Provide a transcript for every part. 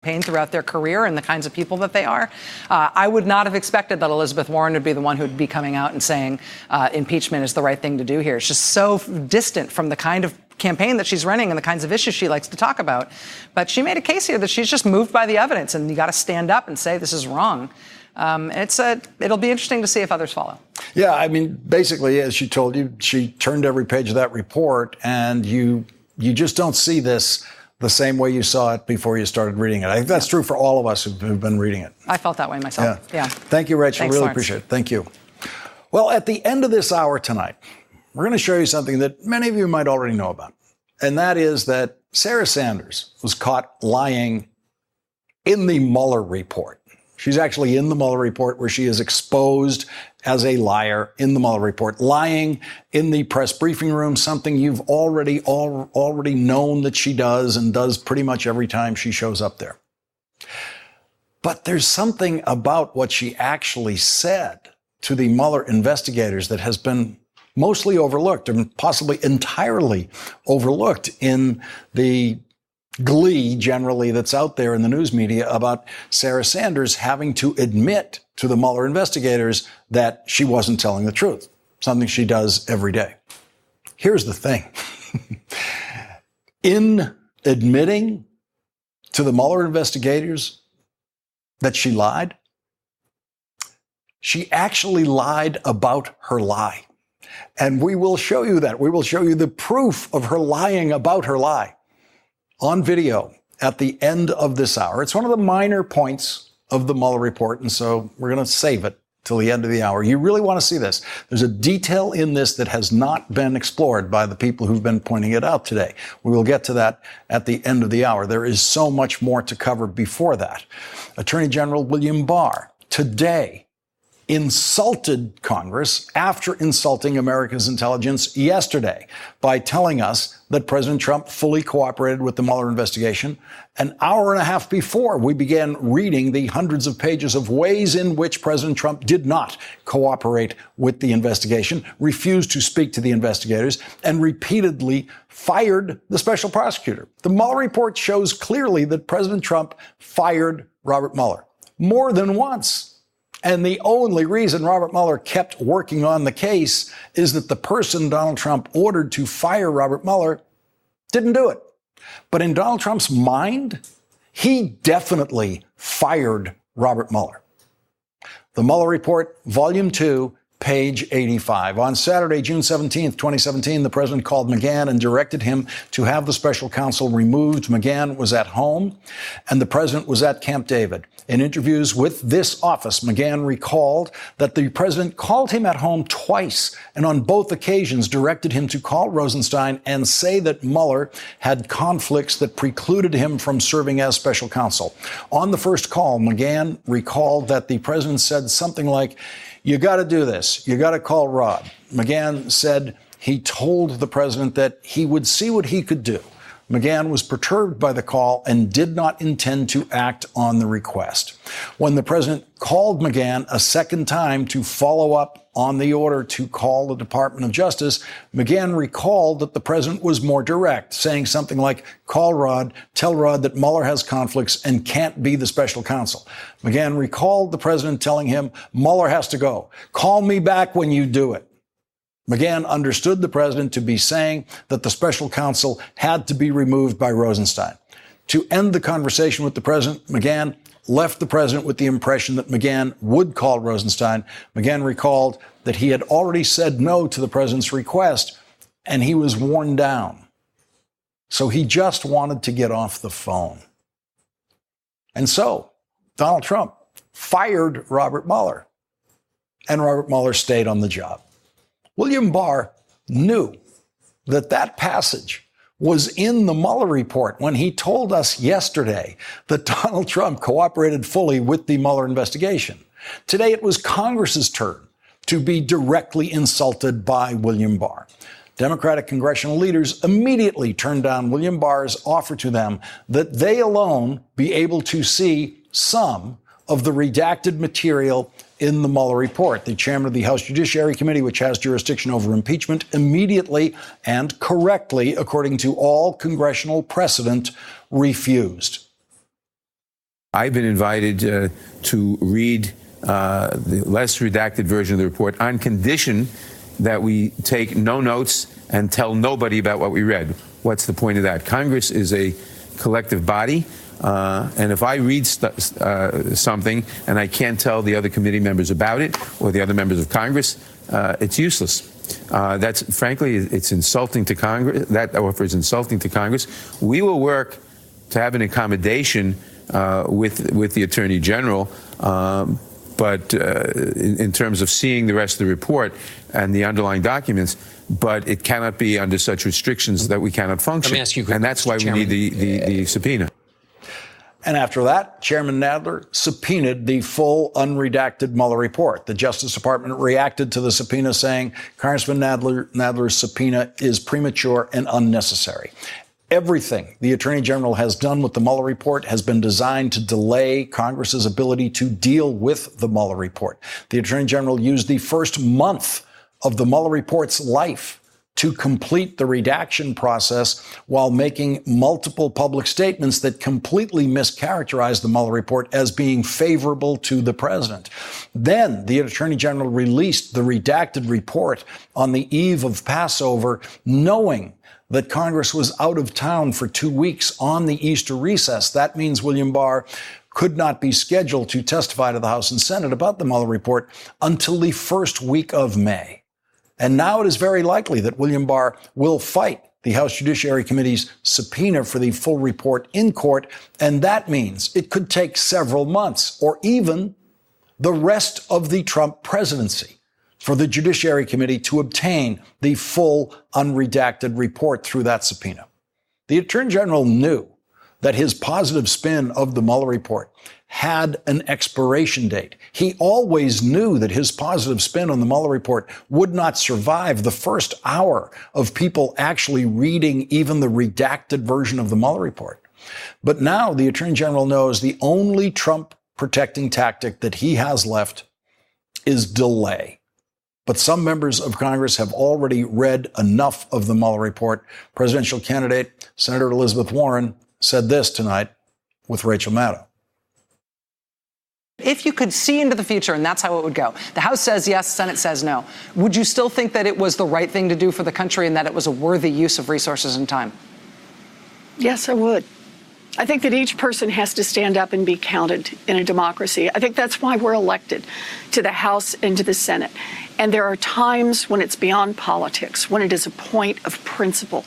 throughout their career and the kinds of people that they are. I would not have expected that Elizabeth Warren would be the one who would be coming out and saying impeachment is the right thing to do here. It's just so distant from the kind of campaign that she's running and the kinds of issues she likes to talk about. But she made a case here that she's just moved by the evidence, and you got to stand up and say this is wrong. It'll be interesting to see if others follow. Yeah, I mean, basically, as she told you, she turned every page of that report, and you just don't see this the same way you saw it before you started reading it. I think that's true for all of us who've been reading it. I felt that way myself. Yeah. Thank you, Rachel. Thanks, really Lawrence. appreciate it. Thank you. Well, at the end of this hour tonight, we're going to show you something that many of you might already know about. And that is that Sarah Sanders was caught lying in the Mueller report. She's actually in the Mueller report where she is exposed as a liar in the Mueller report, lying in the press briefing room, something you've already known that she does and does pretty much every time she shows up there. But there's something about what she actually said to the Mueller investigators that has been mostly overlooked and possibly entirely overlooked in the glee generally that's out there in the news media about Sarah Sanders having to admit to the Mueller investigators that she wasn't telling the truth, something she does every day. Here's the thing. In admitting to the Mueller investigators that she lied, she actually lied about her lie. And we will show you that. We will show you the proof of her lying about her lie on video at the end of this hour. It's one of the minor points of the Mueller report, and so we're going to save it till the end of the hour. You really want to see this. There's a detail in this that has not been explored by the people who've been pointing it out today. We will get to that at the end of the hour. There is so much more to cover before that. Attorney General William Barr today insulted Congress after insulting America's intelligence yesterday by telling us that President Trump fully cooperated with the Mueller investigation an hour and a half before we began reading the hundreds of pages of ways in which President Trump did not cooperate with the investigation, refused to speak to the investigators, and repeatedly fired the special prosecutor. The Mueller report shows clearly that President Trump fired Robert Mueller more than once. And the only reason Robert Mueller kept working on the case is that the person Donald Trump ordered to fire Robert Mueller didn't do it. But in Donald Trump's mind, he definitely fired Robert Mueller. The Mueller Report, Volume 2, page 85. On Saturday, June 17th, 2017, the president called McGahn and directed him to have the special counsel removed. McGahn was at home, and the president was at Camp David. In interviews with this office, McGahn recalled that the president called him at home twice, and on both occasions directed him to call Rosenstein and say that Mueller had conflicts that precluded him from serving as special counsel. On the first call, McGahn recalled that the president said something like, "You got to do this. You got to call Rod." McGahn said he told the president that he would see what he could do. McGahn was perturbed by the call and did not intend to act on the request. When the president called McGahn a second time to follow up on the order to call the Department of Justice, McGahn recalled that the president was more direct, saying something like, "Call Rod, tell Rod that Mueller has conflicts and can't be the special counsel." McGahn recalled the president telling him, "Mueller has to go. Call me back when you do it." McGahn understood the president to be saying that the special counsel had to be removed by Rosenstein. To end the conversation with the president, McGahn left the president with the impression that McGahn would call Rosenstein. McGahn recalled that he had already said no to the president's request, and he was worn down. So he just wanted to get off the phone. And so Donald Trump fired Robert Mueller, and Robert Mueller stayed on the job. William Barr knew that that passage was in the Mueller report when he told us yesterday that Donald Trump cooperated fully with the Mueller investigation. Today, it was Congress's turn to be directly insulted by William Barr. Democratic congressional leaders immediately turned down William Barr's offer to them that they alone be able to see some of the redacted material in the Mueller report. The chairman of the House Judiciary Committee, which has jurisdiction over impeachment, immediately and correctly, according to all congressional precedent, refused. I've been invited to read the less redacted version of the report on condition that we take no notes and tell nobody about what we read. What's the point of that? Congress is a collective body, and if I read something and I can't tell the other committee members about it or the other members of Congress, it's useless. That's frankly, it's insulting to Congress. That offer is insulting to Congress. We will work to have an accommodation with the Attorney General, but in terms of seeing the rest of the report and the underlying documents, but it cannot be under such restrictions that we cannot function. Let me ask you, and that's why we need the subpoena. And after that, Chairman Nadler subpoenaed the full unredacted Mueller report. The Justice Department reacted to the subpoena, saying Congressman Nadler's subpoena is premature and unnecessary. Everything the Attorney General has done with the Mueller report has been designed to delay Congress's ability to deal with the Mueller report. The Attorney General used the first month of the Mueller report's life to complete the redaction process while making multiple public statements that completely mischaracterized the Mueller report as being favorable to the president. Then the Attorney General released the redacted report on the eve of Passover, knowing that Congress was out of town for 2 weeks on the Easter recess. That means William Barr could not be scheduled to testify to the House and Senate about the Mueller report until the first week of May. And now it is very likely that William Barr will fight the House Judiciary Committee's subpoena for the full report in court, and that means it could take several months or even the rest of the Trump presidency for the Judiciary Committee to obtain the full unredacted report through that subpoena. The Attorney General knew that his positive spin of the Mueller report had an expiration date. He always knew that his positive spin on the Mueller report would not survive the first hour of people actually reading even the redacted version of the Mueller report. But now the Attorney General knows the only Trump protecting tactic that he has left is delay. But some members of Congress have already read enough of the Mueller report. Presidential candidate Senator Elizabeth Warren said this tonight with Rachel Maddow. If you could see into the future, and that's how it would go, the House says yes, Senate says no, would you still think that it was the right thing to do for the country and that it was a worthy use of resources and time? Yes, I would. I think that each person has to stand up and be counted in a democracy. I think that's why we're elected to the House and to the Senate. And there are times when it's beyond politics, when it is a point of principle,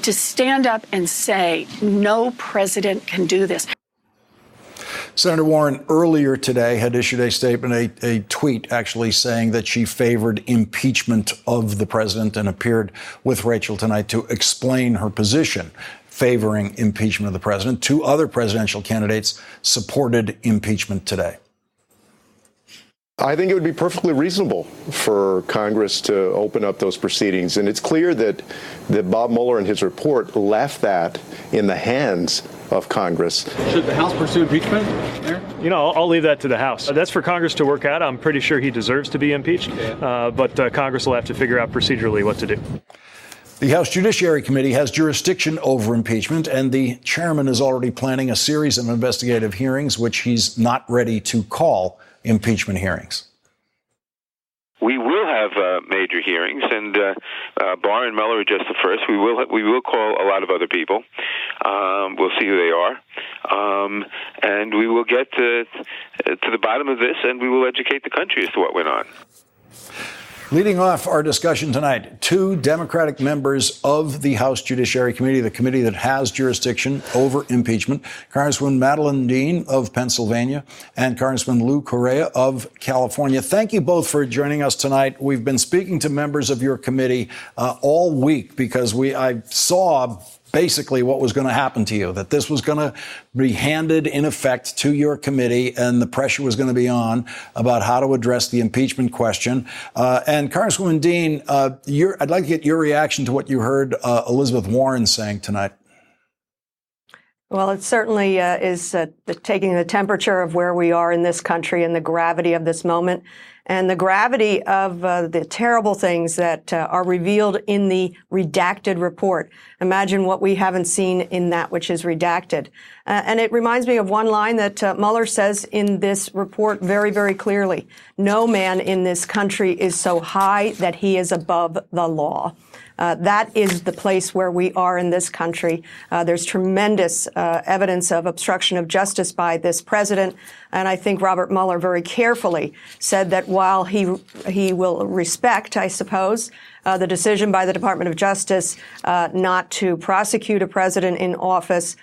to stand up and say, no president can do this. Senator Warren earlier today had issued a statement, a tweet actually saying that she favored impeachment of the president and appeared with Rachel tonight to explain her position favoring impeachment of the president. 2 other presidential candidates supported impeachment today. I think it would be perfectly reasonable for Congress to open up those proceedings. And it's clear that Bob Mueller and his report left that in the hands of Congress. Should the House pursue impeachment, Mayor? You know, I'll leave that to the House. That's for Congress to work out. I'm pretty sure he deserves to be impeached, but Congress will have to figure out procedurally what to do. The House Judiciary Committee has jurisdiction over impeachment, and the chairman is already planning a series of investigative hearings, which he's not ready to call impeachment hearings. We will have major hearings, and Barr and Mueller are just the first. We will call a lot of other people. We'll see who they are, and we will get to the bottom of this, and we will educate the country as to what went on. Leading off our discussion tonight, 2 Democratic members of the House Judiciary Committee, the committee that has jurisdiction over impeachment, Congresswoman Madeleine Dean of Pennsylvania and Congressman Lou Correa of California. Thank you both for joining us tonight. We've been speaking to members of your committee all week because I saw basically what was going to happen to you, that this was going to be handed in effect to your committee and the pressure was going to be on about how to address the impeachment question. And Congresswoman Dean, I'd like to get your reaction to what you heard Elizabeth Warren saying tonight. Well, it certainly is taking the temperature of where we are in this country and the gravity of this moment and the gravity of the terrible things that are revealed in the redacted report. Imagine what we haven't seen in that which is redacted. And it reminds me of one line that Mueller says in this report very, very clearly. No man in this country is so high that he is above the law. That is the place where we are in this country. There's tremendous evidence of obstruction of justice by this president. And I think Robert Mueller very carefully said that while he will respect, I suppose, the decision by the Department of Justice not to prosecute a president in office,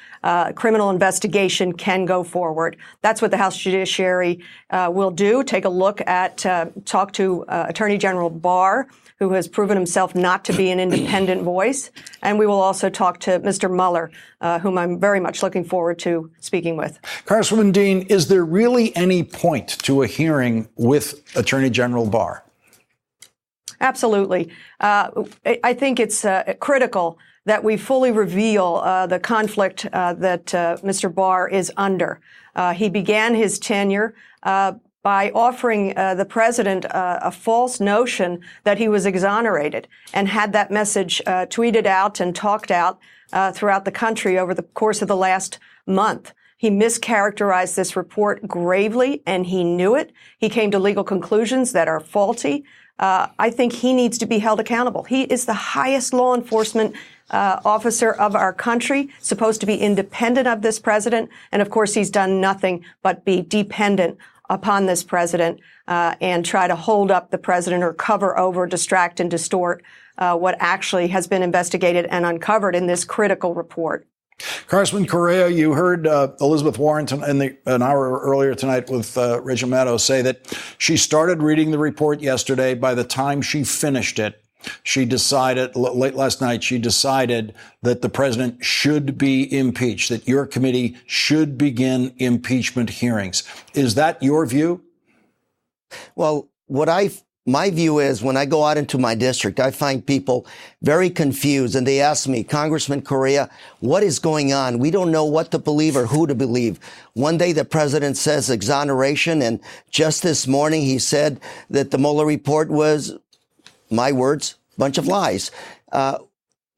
criminal investigation can go forward. That's what the House Judiciary will do. Take a look at, talk to Attorney General Barr, who has proven himself not to be an independent voice. And we will also talk to Mr. Mueller, whom I'm very much looking forward to speaking with. Congresswoman Dean, is there really any point to a hearing with Attorney General Barr? Absolutely. I think it's critical that we fully reveal the conflict that Mr. Barr is under. He began his tenure by offering the president a false notion that he was exonerated and had that message tweeted out and talked out throughout the country over the course of the last month. He mischaracterized this report gravely, and he knew it. He came to legal conclusions that are faulty. I think he needs to be held accountable. He is the highest law enforcement officer of our country, supposed to be independent of this president. And of course, he's done nothing but be dependent upon this president and try to hold up the president or cover over, distract, and distort what actually has been investigated and uncovered in this critical report. Congressman Correa, you heard Elizabeth Warren an hour earlier tonight with Rachel Maddow say that she started reading the report yesterday. By the time she finished it, she decided, late last night, she decided that the president should be impeached, that your committee should begin impeachment hearings. Is that your view? Well, my view is when I go out into my district, I find people very confused and they ask me, Congressman Correa, what is going on? We don't know what to believe or who to believe. One day the president says exoneration, and just this morning he said that the Mueller report was, my words, bunch of lies.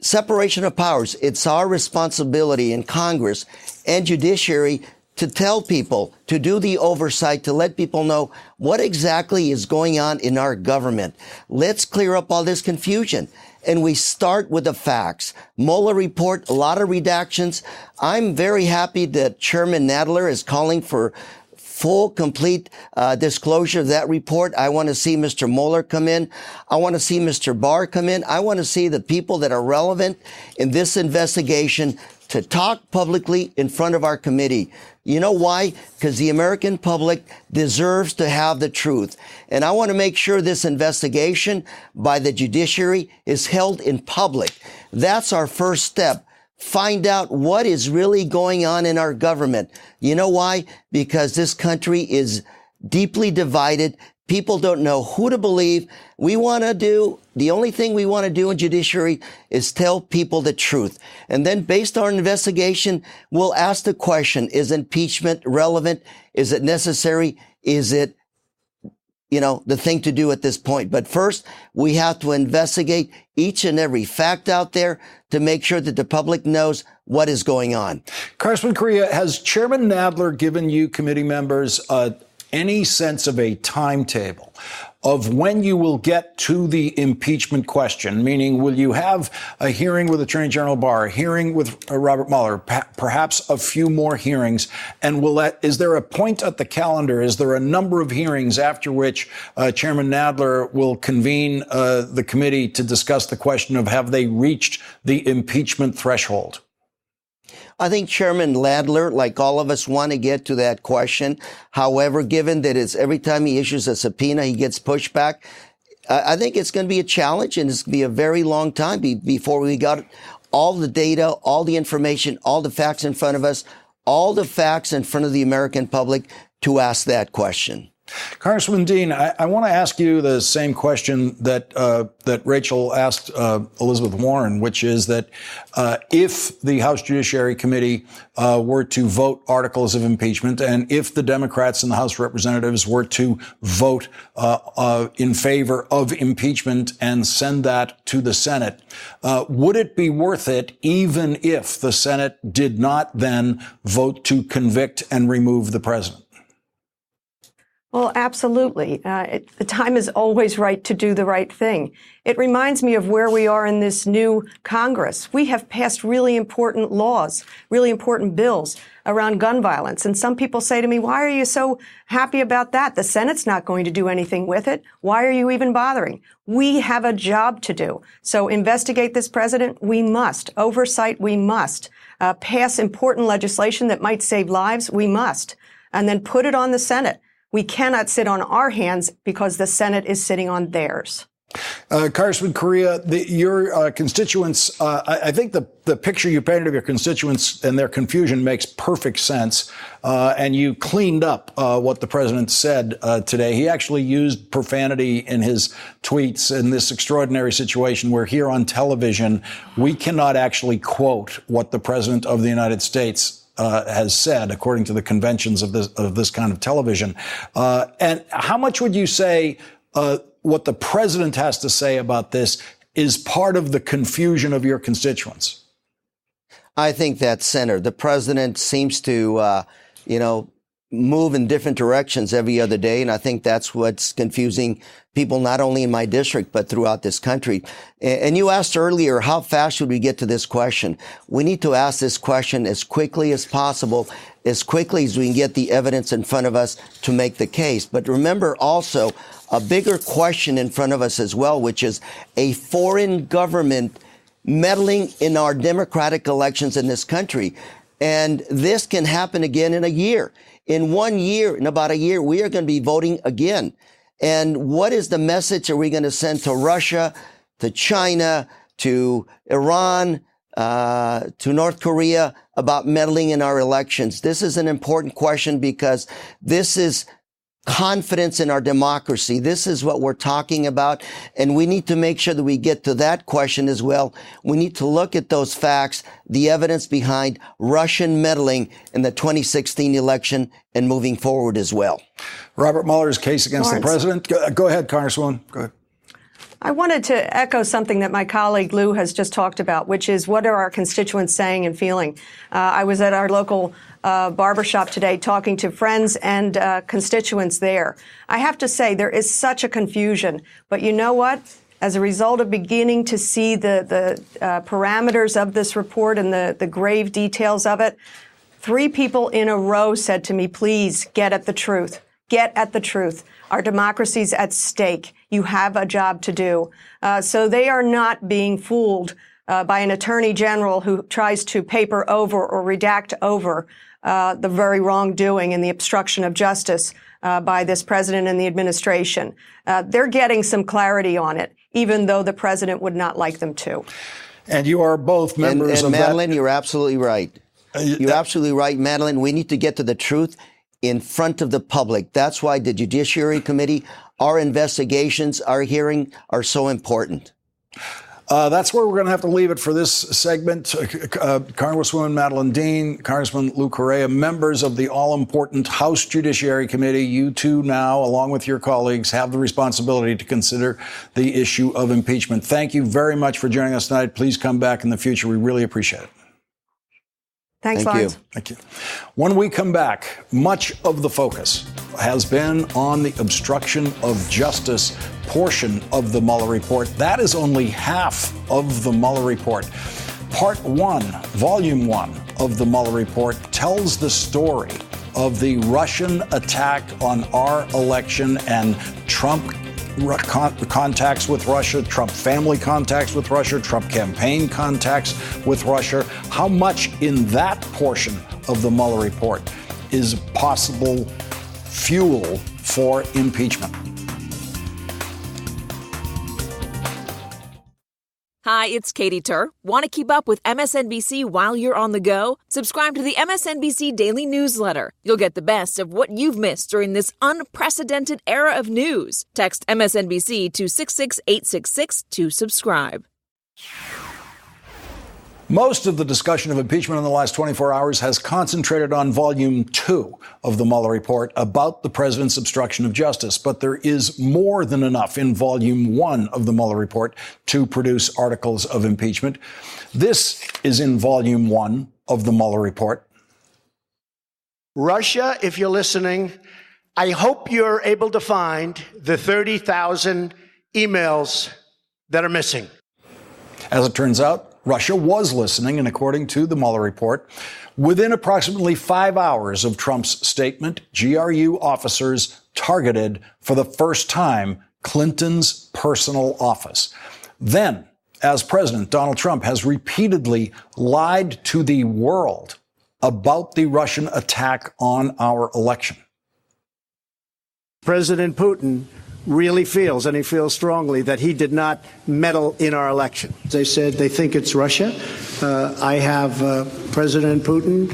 Separation of powers. It's our responsibility in Congress and judiciary to tell people, to do the oversight, to let people know what exactly is going on in our government. Let's clear up all this confusion. And we start with the facts. Mueller report, a lot of redactions. I'm very happy that Chairman Nadler is calling for full, complete disclosure of that report. I want to see Mr. Mueller come in. I want to see Mr. Barr come in. I want to see the people that are relevant in this investigation to talk publicly in front of our committee. You know why? Because the American public deserves to have the truth. And I want to make sure this investigation by the judiciary is held in public. That's our first step. Find out what is really going on in our government. You know why? Because this country is deeply divided. People don't know who to believe. The only thing we want to do in judiciary is tell people the truth. And then based on investigation, we'll ask the question, is impeachment relevant? Is it necessary? Is it, the thing to do at this point? But first, we have to investigate each and every fact out there to make sure that the public knows what is going on. Congressman Correa, has Chairman Nadler given you committee members any sense of a timetable of when you will get to the impeachment question? Meaning, will you have a hearing with Attorney General Barr, a hearing with Robert Mueller, perhaps a few more hearings? And is there a point at the calendar? Is there a number of hearings after which Chairman Nadler will convene the committee to discuss the question of have they reached the impeachment threshold? I think Chairman Nadler, like all of us, want to get to that question. However, given that it's every time he issues a subpoena, he gets pushback, I think it's going to be a challenge, and it's going to be a very long time before we got all the data, all the information, all the facts in front of us, all the facts in front of the American public to ask that question. Congressman Dean, I want to ask you the same question that Rachel asked Elizabeth Warren, which is that if the House Judiciary Committee were to vote articles of impeachment, and if the Democrats in the House of Representatives were to vote in favor of impeachment and send that to the Senate, would it be worth it even if the Senate did not then vote to convict and remove the president? Well, absolutely. The time is always right to do the right thing. It reminds me of where we are in this new Congress. We have passed really important laws, really important bills around gun violence. And some people say to me, why are you so happy about that? The Senate's not going to do anything with it. Why are you even bothering? We have a job to do. So investigate this president. We must. Oversight, we must. Pass important legislation that might save lives. We must. And then put it on the Senate. We cannot sit on our hands because the Senate is sitting on theirs. Congressman Correa, your constituents, I think the picture you painted of your constituents and their confusion makes perfect sense. And you cleaned up what the president said today. He actually used profanity in his tweets in this extraordinary situation where here on television, we cannot actually quote what the president of the United States has said, according to the conventions of this kind of television. And how much would you say what the president has to say about this is part of the confusion of your constituents? I think that's center. The president seems to, move in different directions every other day. And I think that's what's confusing people, not only in my district, but throughout this country. And you asked earlier, how fast should we get to this question? We need to ask this question as quickly as possible, as quickly as we can get the evidence in front of us to make the case. But remember also a bigger question in front of us as well, which is a foreign government meddling in our democratic elections in this country. And this can happen again in a year. In 1 year, in about a year, we are going to be voting again. And what is the message are we going to send to Russia, to China, to Iran, to North Korea about meddling in our elections? This is an important question because this is confidence in our democracy. This is what we're talking about. And we need to make sure that we get to that question as well. We need to look at those facts, the evidence behind Russian meddling in the 2016 election and moving forward as well. Robert Mueller's case against the president. Go ahead, Congresswoman. Go ahead. I wanted to echo something that my colleague Lou has just talked about, which is what are our constituents saying and feeling? I was at our local barbershop today talking to friends and constituents there. I have to say there is such a confusion, but you know what? As a result of beginning to see the parameters of this report and the grave details of it, 3 people in a row said to me, please get at the truth. Get at the truth. Our democracy's at stake. You have a job to do. So they are not being fooled by an attorney general who tries to paper over or redact over the very wrongdoing and the obstruction of justice by this president and the administration. They're getting some clarity on it, even though the president would not like them to. And you are both members of Madeline, that. you're absolutely right. You're absolutely right, Madeline. We need to get to the truth in front of the public. That's why the Judiciary Committee, our investigations, our hearing are so important. That's where we're going to have to leave it for this segment. Congresswoman Madeleine Dean, Congressman Lou Correa, members of the all-important House Judiciary Committee, you two now, along with your colleagues, have the responsibility to consider the issue of impeachment. Thank you very much for joining us tonight. Please come back in the future. We really appreciate it. Thanks, Lawrence. Thank you. When we come back, much of the focus has been on the obstruction of justice portion of the Mueller report. That is only half of the Mueller report. Part 1, Volume 1 of the Mueller report tells the story of the Russian attack on our election and Trump contacts with Russia, Trump family contacts with Russia, Trump campaign contacts with Russia. How much in that portion of the Mueller report is possible fuel for impeachment? Hi, Hi, it's Katie Tur. Want to keep up with MSNBC while you're on the go? Subscribe to the MSNBC Daily Newsletter. You'll get the best of what you've missed during this unprecedented era of news. Text MSNBC to 66866 to subscribe. Most of the discussion of impeachment in the last 24 hours has concentrated on Volume 2 of the Mueller report about the president's obstruction of justice. But there is more than enough in Volume 1 of the Mueller report to produce articles of impeachment. This is in Volume 1 of the Mueller report. Russia, if you're listening, I hope you're able to find the 30,000 emails that are missing. As it turns out, Russia was listening, and according to the Mueller report, within approximately 5 hours of Trump's statement, GRU officers targeted for the first time Clinton's personal office. Then, as president, Donald Trump has repeatedly lied to the world about the Russian attack on our election. President Putin really feels, and he feels strongly, that he did not meddle in our election. They said they think it's Russia. I have President Putin.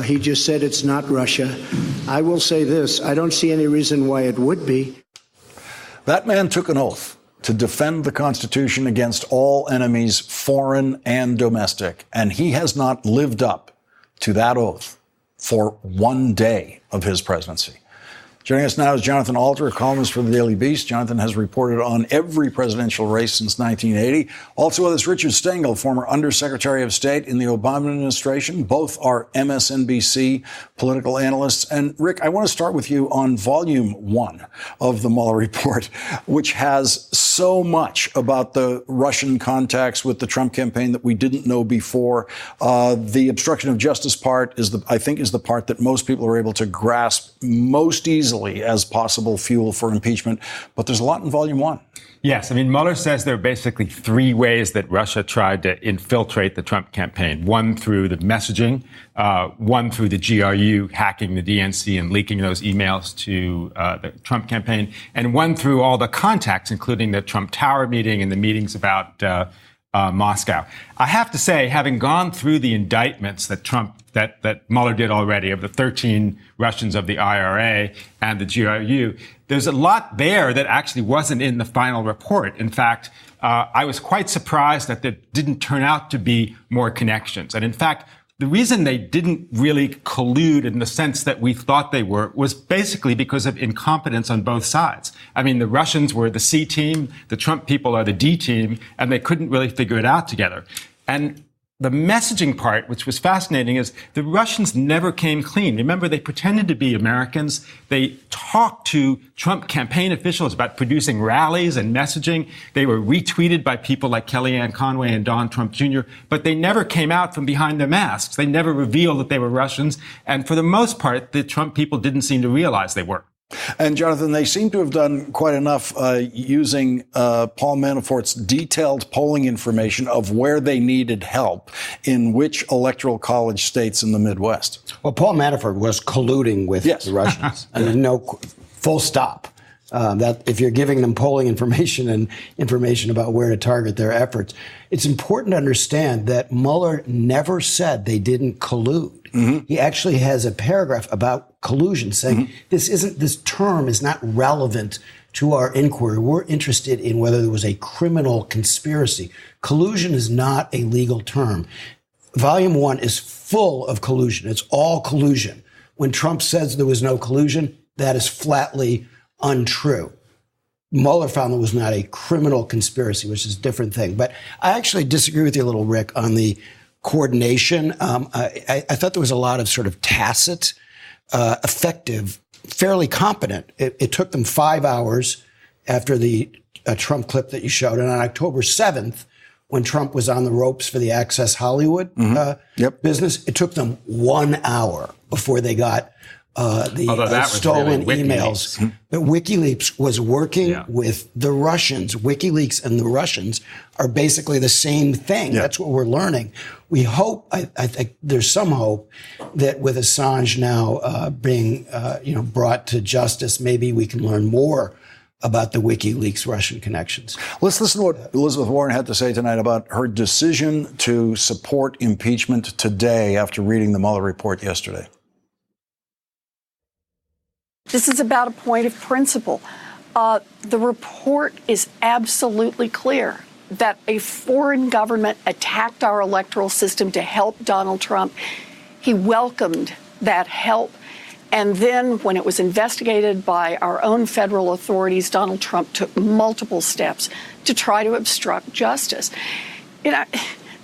He just said it's not Russia. I will say this. I don't see any reason why it would be. That man took an oath to defend the Constitution against all enemies, foreign and domestic, and he has not lived up to that oath for one day of his presidency. Joining us now is Jonathan Alter, a columnist for the Daily Beast. Jonathan has reported on every presidential race since 1980. Also with us, Richard Stengel, former Undersecretary of State in the Obama administration. Both are MSNBC political analysts. And Rick, I want to start with you on Volume 1 of the Mueller report, which has so much about the Russian contacts with the Trump campaign that we didn't know before. The obstruction of justice part is the part that most people are able to grasp most easily as possible fuel for impeachment. But there's a lot in Volume 1. Yes. I mean, Mueller says there are basically three ways that Russia tried to infiltrate the Trump campaign. One through the messaging, one through the GRU hacking the DNC and leaking those emails to the Trump campaign, and one through all the contacts, including the Trump Tower meeting and the meetings about Moscow. I have to say, having gone through the indictments that that Mueller did already of the 13 Russians of the IRA and the GRU, there's a lot there that actually wasn't in the final report. In fact, I was quite surprised that there didn't turn out to be more connections. And in fact, the reason they didn't really collude in the sense that we thought they were was basically because of incompetence on both sides. I mean, the Russians were the C team, the Trump people are the D team, and they couldn't really figure it out together. And the messaging part, which was fascinating, is the Russians never came clean. Remember, they pretended to be Americans. They talked to Trump campaign officials about producing rallies and messaging. They were retweeted by people like Kellyanne Conway and Don Trump Jr., but they never came out from behind their masks. They never revealed that they were Russians. And for the most part, the Trump people didn't seem to realize they were. And Jonathan, they seem to have done quite enough using Paul Manafort's detailed polling information of where they needed help in which electoral college states in the Midwest. Well, Paul Manafort was colluding with the Russians. I mean, no, full stop. That if you're giving them polling information and information about where to target their efforts, it's important to understand that Mueller never said they didn't collude. Mm-hmm. He actually has a paragraph about collusion saying this term is not relevant to our inquiry. We're interested in whether there was a criminal conspiracy. Collusion is not a legal term. Volume 1 is full of collusion. It's all collusion. When Trump says there was no collusion, that is flatly untrue. Mueller found there was not a criminal conspiracy, which is a different thing. But I actually disagree with you a little, Rick, on the coordination. I thought there was a lot of sort of tacit, effective, fairly competent. It took them 5 hours after the Trump clip that you showed. And on October 7th, when Trump was on the ropes for the Access Hollywood business, it took them 1 hour before they got the stolen emails. But WikiLeaks was working with the Russians. WikiLeaks and the Russians are basically the same thing. That's what we're learning. We hope, I think there's some hope that with Assange now being brought to justice, maybe we can learn more about the WikiLeaks Russian connections. Let's listen to what Elizabeth Warren had to say tonight about her decision to support impeachment today after reading the Mueller report yesterday. This is about a point of principle. The report is absolutely clear that a foreign government attacked our electoral system to help Donald Trump. He welcomed that help. And then when it was investigated by our own federal authorities, Donald Trump took multiple steps to try to obstruct justice. You know,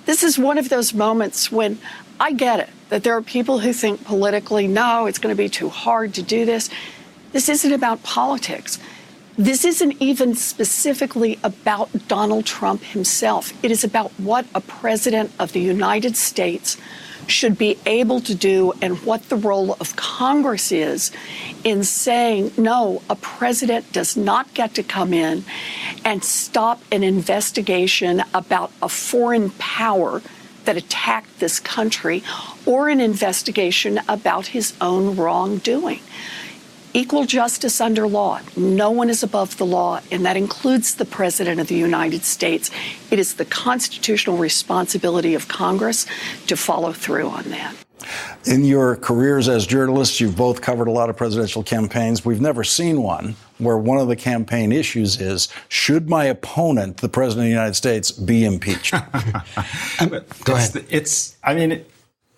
this is one of those moments when I get it, that there are people who think politically, no, it's going to be too hard to do this. This isn't about politics. This isn't even specifically about Donald Trump himself. It is about what a president of the United States should be able to do and what the role of Congress is in saying, no, a president does not get to come in and stop an investigation about a foreign power that attacked this country or an investigation about his own wrongdoing. Equal justice under law. No one is above the law, and that includes the President of the United States. It is the constitutional responsibility of Congress to follow through on that. In your careers as journalists, you've both covered a lot of presidential campaigns. We've never seen one where one of the campaign issues is, should my opponent, the President of the United States, be impeached? Go ahead.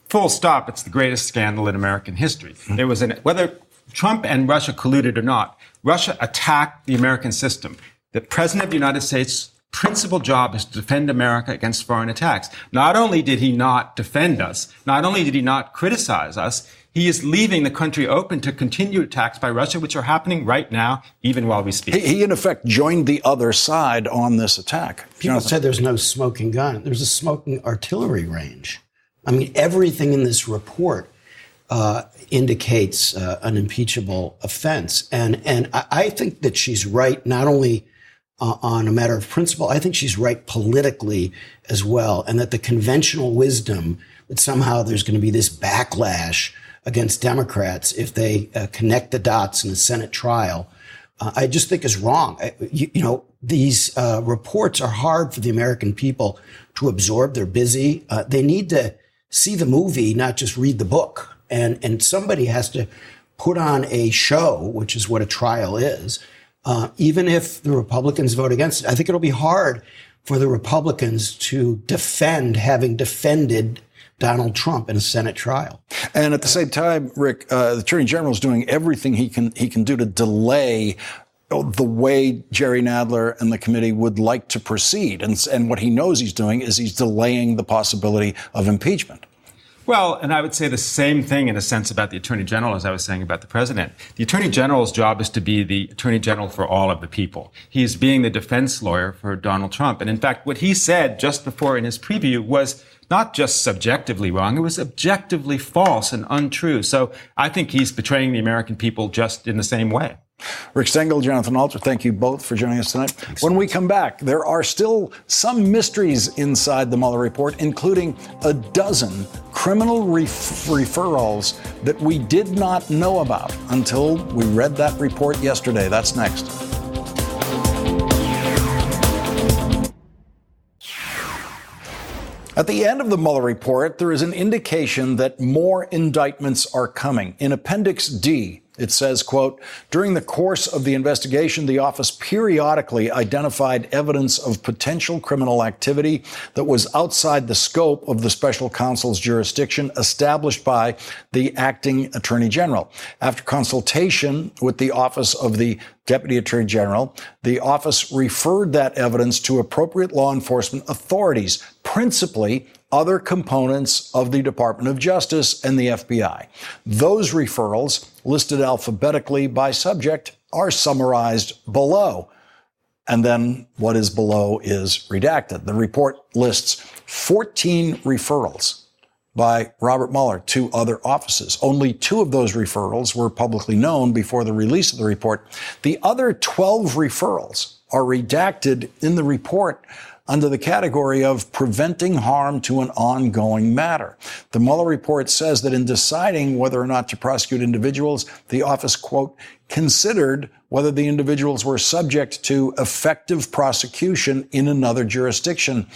Full stop, it's the greatest scandal in American history. There was whether Trump and Russia colluded or not, Russia attacked the American system. The President of the United States' principal job is to defend America against foreign attacks. Not only did he not defend us, not only did he not criticize us, he is leaving the country open to continued attacks by Russia, which are happening right now, even while we speak. He in effect, joined the other side on this attack. People said there's no smoking gun. There's a smoking artillery range. I mean, everything in this report indicates an impeachable offense. And I think that she's right, not only on a matter of principle, I think she's right politically as well. And that the conventional wisdom that somehow there's going to be this backlash against Democrats if they connect the dots in a Senate trial, I just think is wrong. These reports are hard for the American people to absorb. They're busy. They need to see the movie, not just read the book. And somebody has to put on a show, which is what a trial is, even if the Republicans vote against it. I think it'll be hard for the Republicans to defend having defended Donald Trump in a Senate trial. And at the same time, Rick, the Attorney General is doing everything he can do to delay the way Jerry Nadler and the committee would like to proceed. And what he knows he's doing is he's delaying the possibility of impeachment. Well, and I would say the same thing in a sense about the Attorney General as I was saying about the President. The Attorney General's job is to be the Attorney General for all of the people. He's being the defense lawyer for Donald Trump. And in fact, what he said just before in his preview was not just subjectively wrong, it was objectively false and untrue. So I think he's betraying the American people just in the same way. Rick Stengel, Jonathan Alter, thank you both for joining us tonight. Thanks. When we come back, there are still some mysteries inside the Mueller report, including a dozen criminal referrals that we did not know about until we read that report yesterday. That's next. At the end of the Mueller report, there is an indication that more indictments are coming. In Appendix D, it says, quote, during the course of the investigation, the office periodically identified evidence of potential criminal activity that was outside the scope of the special counsel's jurisdiction established by the acting attorney general. After consultation with the office of the Deputy Attorney General, the office referred that evidence to appropriate law enforcement authorities, principally other components of the Department of Justice and the FBI. Those referrals, listed alphabetically by subject, are summarized below. And then what is below is redacted. The report lists 14 referrals by Robert Mueller to other offices. Only 2 of those referrals were publicly known before the release of the report. The other 12 referrals are redacted in the report under the category of preventing harm to an ongoing matter. The Mueller report says that in deciding whether or not to prosecute individuals, the office, quote, considered whether the individuals were subject to effective prosecution in another jurisdiction.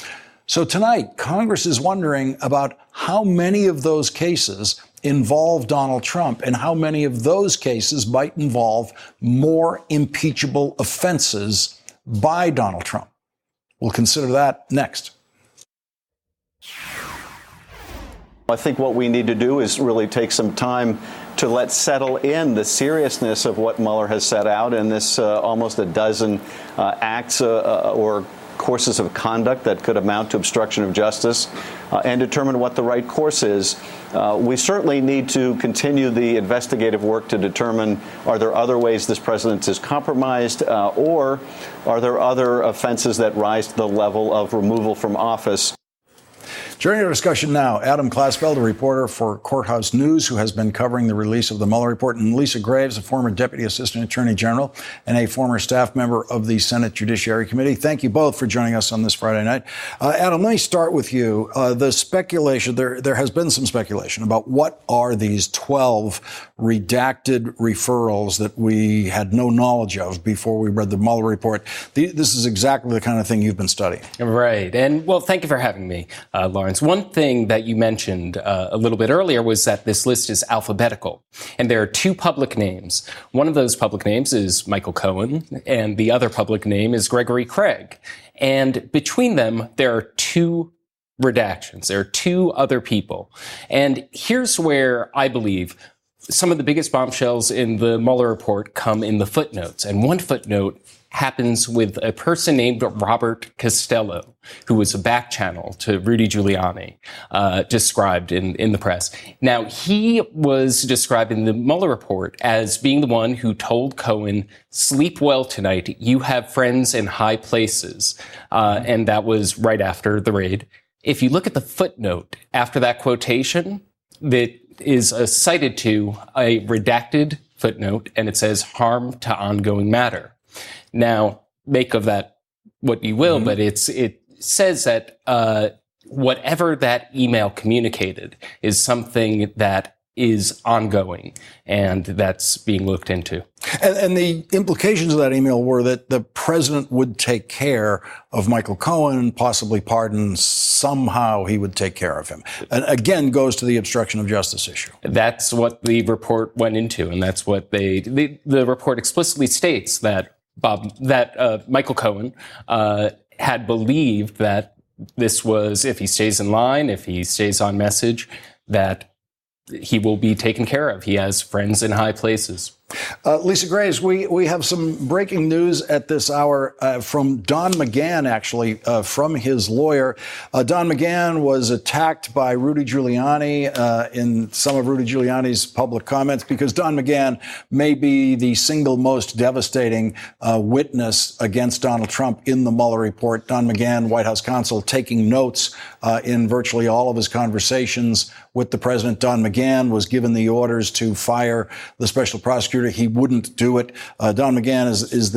So tonight, Congress is wondering about how many of those cases involve Donald Trump and how many of those cases might involve more impeachable offenses by Donald Trump. We'll consider that next. I think what we need to do is really take some time to let settle in the seriousness of what Mueller has set out in this almost a dozen acts or courses of conduct that could amount to obstruction of justice and determine what the right course is. We certainly need to continue the investigative work to determine, are there other ways this president is compromised, or are there other offenses that rise to the level of removal from office? Joining our discussion now, Adam Klasfeld, a reporter for Courthouse News, who has been covering the release of the Mueller report, and Lisa Graves, a former Deputy Assistant Attorney General and a former staff member of the Senate Judiciary Committee. Thank you both for joining us on this Friday night. Adam, let me start with you. The speculation, there has been some speculation about what are these 12 redacted referrals that we had no knowledge of before we read the Mueller report. This is exactly the kind of thing you've been studying. Right. And, well, thank you for having me, Lawrence. One thing that you mentioned a little bit earlier was that this list is alphabetical, and there are two public names. One of those public names is Michael Cohen, and the other public name is Gregory Craig. And between them, there are two redactions. There are two other people. And here's where I believe some of the biggest bombshells in the Mueller report come in the footnotes. And one footnote happens with a person named Robert Costello, who was a back channel to Rudy Giuliani, described in the press. Now, he was described in the Mueller report as being the one who told Cohen, sleep well tonight, you have friends in high places. And that was right after the raid. If you look at the footnote after that quotation, that is cited to a redacted footnote, and it says harm to ongoing matter. Now, make of that what you will, but it says that whatever that email communicated is something that is ongoing, and that's being looked into. And the implications of that email were that the president would take care of Michael Cohen, possibly pardon, somehow he would take care of him. And again, goes to the obstruction of justice issue. That's what the report went into, and that's what the report explicitly states that Michael Cohen had believed that this was, if he stays in line, if he stays on message, that he will be taken care of. He has friends in high places. Lisa Graves, we have some breaking news at this hour from Don McGahn, actually, from his lawyer. Don McGahn was attacked by Rudy Giuliani in some of Rudy Giuliani's public comments because Don McGahn may be the single most devastating witness against Donald Trump in the Mueller report. Don McGahn, White House counsel, taking notes in virtually all of his conversations with the president. Don McGahn was given the orders to fire the special prosecutor. He wouldn't do it. Don McGahn is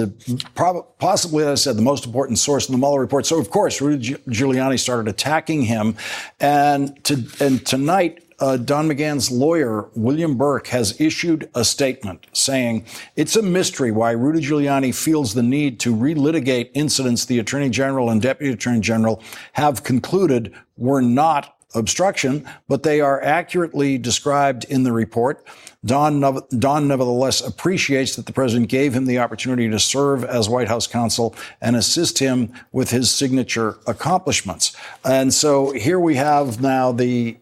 possibly, as I said, the most important source in the Mueller report. So, of course, Rudy Giuliani started attacking him. And tonight, Don McGahn's lawyer, William Burke, has issued a statement saying it's a mystery why Rudy Giuliani feels the need to relitigate incidents the Attorney General and Deputy Attorney General have concluded were not obstruction, but they are accurately described in the report. Don nevertheless appreciates that the president gave him the opportunity to serve as White House counsel and assist him with his signature accomplishments. And so here we have now the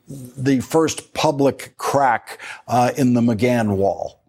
first public crack in the McGahn wall.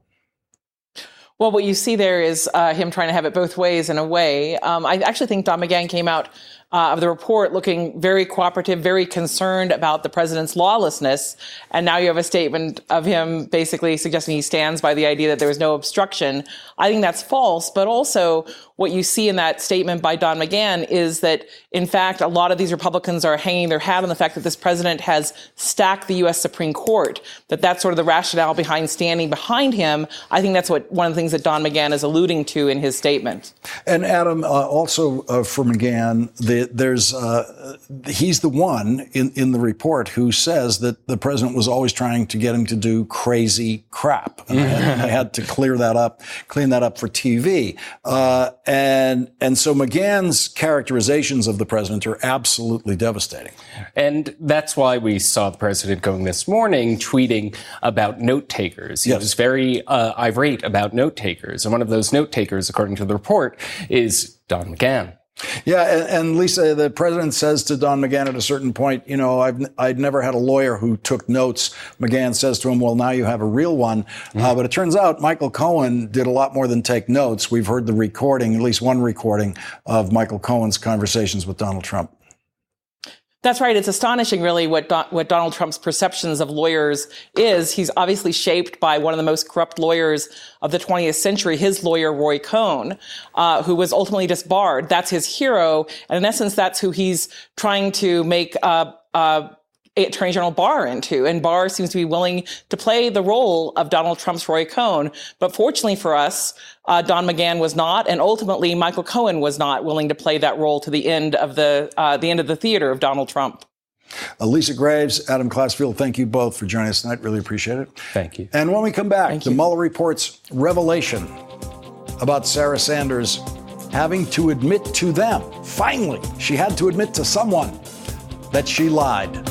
Well, what you see there is him trying to have it both ways in a way. I actually think Don McGahn came out of the report looking very cooperative, very concerned about the president's lawlessness. And now you have a statement of him basically suggesting he stands by the idea that there was no obstruction. I think that's false. But also what you see in that statement by Don McGahn is that, in fact, a lot of these Republicans are hanging their hat on the fact that this president has stacked the U.S. Supreme Court, that's sort of the rationale behind standing behind him. I think that's one of the things that Don McGahn is alluding to in his statement. And Adam, also for McGahn, he's the one in the report who says that the president was always trying to get him to do crazy crap. And I had to clean that up for TV. And so McGahn's characterizations of the president are absolutely devastating. And that's why we saw the president going this morning tweeting about note takers. He was very irate about note takers. And one of those note takers, according to the report, is Don McGahn. Yeah, and Lisa, the president says to Don McGahn at a certain point, I'd never had a lawyer who took notes. McGahn says to him, well, now you have a real one. But it turns out Michael Cohen did a lot more than take notes. We've heard the recording, at least one recording of Michael Cohen's conversations with Donald Trump. That's right. It's astonishing, really, what Donald Trump's perceptions of lawyers is. He's obviously shaped by one of the most corrupt lawyers of the 20th century, his lawyer, Roy Cohn, who was ultimately disbarred. That's his hero. And in essence, that's who he's trying to make Attorney General Barr into. And Barr seems to be willing to play the role of Donald Trump's Roy Cohn. But fortunately for us, Don McGahn was not, and ultimately Michael Cohen was not willing to play that role to the end of the theater of Donald Trump. Lisa Graves, Adam Classfield, thank you both for joining us tonight. Really appreciate it. Thank you. And when we come back, the Mueller report's revelation about Sarah Sanders having to admit to them, finally, she had to admit to someone that she lied.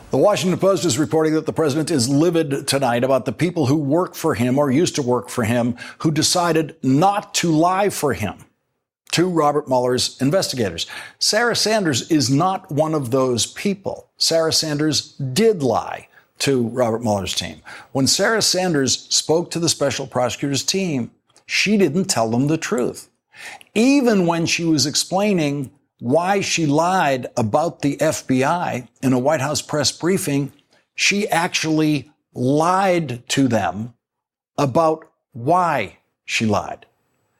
The Washington Post is reporting that the president is livid tonight about the people who work for him or used to work for him who decided not to lie for him to Robert Mueller's investigators. Sarah Sanders is not one of those people. Sarah Sanders did lie to Robert Mueller's team. When Sarah Sanders spoke to the special prosecutor's team, she didn't tell them the truth. Even when she was explaining why she lied about the FBI in a White House press briefing, she actually lied to them about why she lied.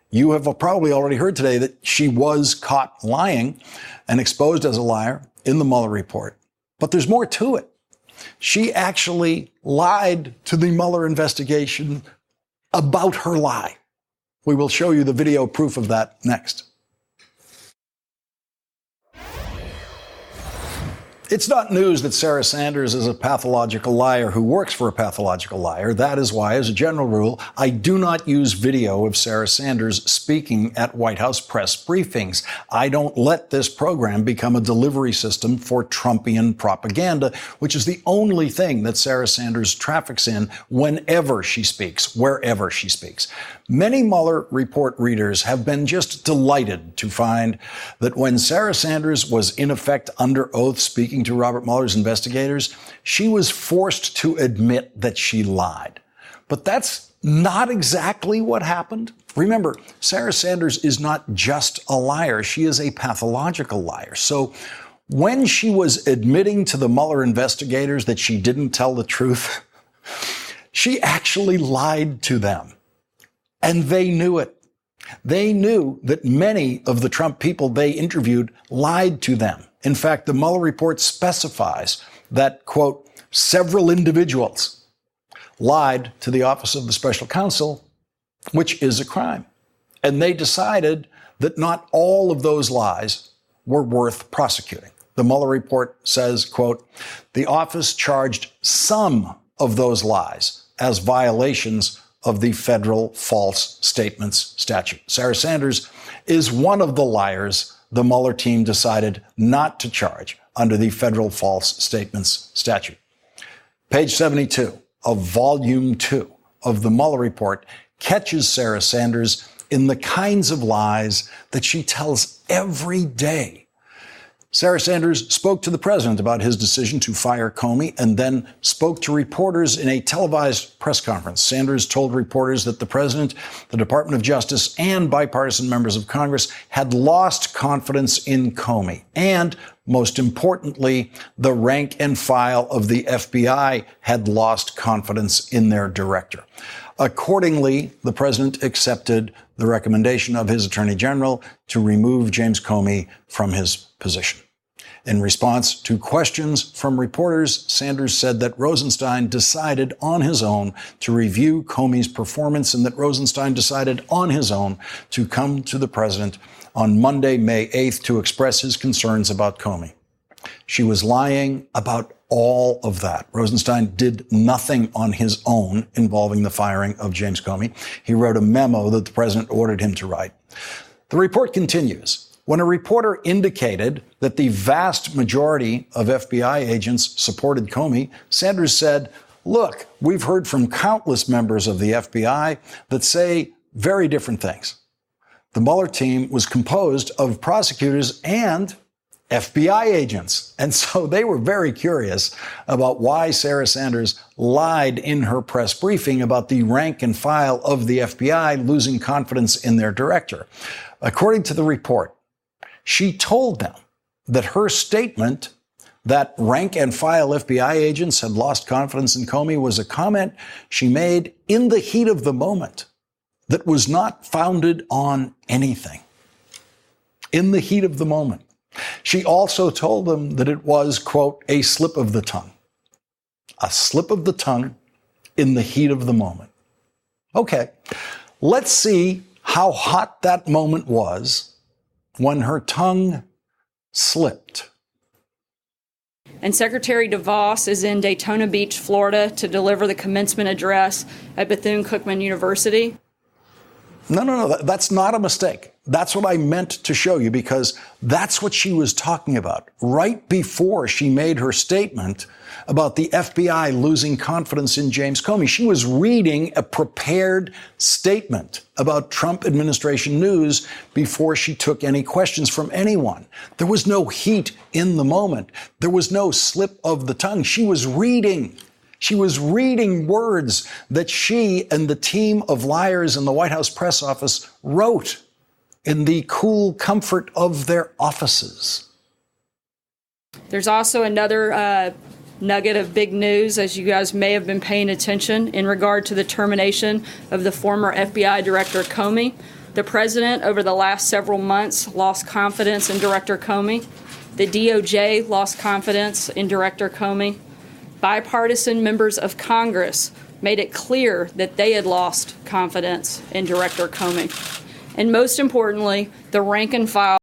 You have probably already heard today that she was caught lying and exposed as a liar in the Mueller report. But there's more to it. She actually lied to the Mueller investigation about her lie. We will show you the video proof of that next. It's not news that Sarah Sanders is a pathological liar who works for a pathological liar. That is why, as a general rule, I do not use video of Sarah Sanders speaking at White House press briefings. I don't let this program become a delivery system for Trumpian propaganda, which is the only thing that Sarah Sanders traffics in whenever she speaks, wherever she speaks. Many Mueller report readers have been just delighted to find that when Sarah Sanders was in effect under oath speaking to Robert Mueller's investigators, she was forced to admit that she lied. But that's not exactly what happened. Remember, Sarah Sanders is not just a liar. She is a pathological liar. So when she was admitting to the Mueller investigators that she didn't tell the truth, she actually lied to them. And they knew it. They knew that many of the Trump people they interviewed lied to them. In fact, the Mueller report specifies that, quote, several individuals lied to the Office of the Special Counsel, which is a crime. And they decided that not all of those lies were worth prosecuting. The Mueller report says, quote, the office charged some of those lies as violations of the federal false statements statute. Sarah Sanders is one of the liars the Mueller team decided not to charge under the federal false statements statute. Page 72 of volume 2 of the Mueller report catches Sarah Sanders in the kinds of lies that she tells every day. Sarah Sanders spoke to the president about his decision to fire Comey and then spoke to reporters in a televised press conference. Sanders told reporters that the president, the Department of Justice, and bipartisan members of Congress had lost confidence in Comey. And most importantly, the rank and file of the FBI had lost confidence in their director. Accordingly, the president accepted the recommendation of his attorney general to remove James Comey from his position. In response to questions from reporters, Sanders said that Rosenstein decided on his own to review Comey's performance and that Rosenstein decided on his own to come to the president on Monday, May 8th, to express his concerns about Comey. She was lying about all of that. Rosenstein did nothing on his own involving the firing of James Comey. He wrote a memo that the president ordered him to write. The report continues. When a reporter indicated that the vast majority of FBI agents supported Comey, Sanders said, look, we've heard from countless members of the FBI that say very different things. The Mueller team was composed of prosecutors and FBI agents. And so they were very curious about why Sarah Sanders lied in her press briefing about the rank and file of the FBI losing confidence in their director. According to the report, she told them that her statement that rank and file FBI agents had lost confidence in Comey was a comment she made in the heat of the moment that was not founded on anything. In the heat of the moment. She also told them that it was, quote, a slip of the tongue. A slip of the tongue in the heat of the moment. Okay, let's see how hot that moment was when her tongue slipped. And Secretary DeVos is in Daytona Beach, Florida, to deliver the commencement address at Bethune-Cookman University. No, that's not a mistake. That's what I meant to show you, because that's what she was talking about right before she made her statement about the FBI losing confidence in James Comey. She was reading a prepared statement about Trump administration news before she took any questions from anyone. There was no heat in the moment. There was no slip of the tongue. She was reading. She was reading words that she and the team of liars in the White House press office wrote in the cool comfort of their offices. There's also another nugget of big news, as you guys may have been paying attention, in regard to the termination of the former FBI Director Comey. The president, over the last several months, lost confidence in Director Comey. The DOJ lost confidence in Director Comey. Bipartisan members of Congress made it clear that they had lost confidence in Director Comey. And most importantly, the rank and file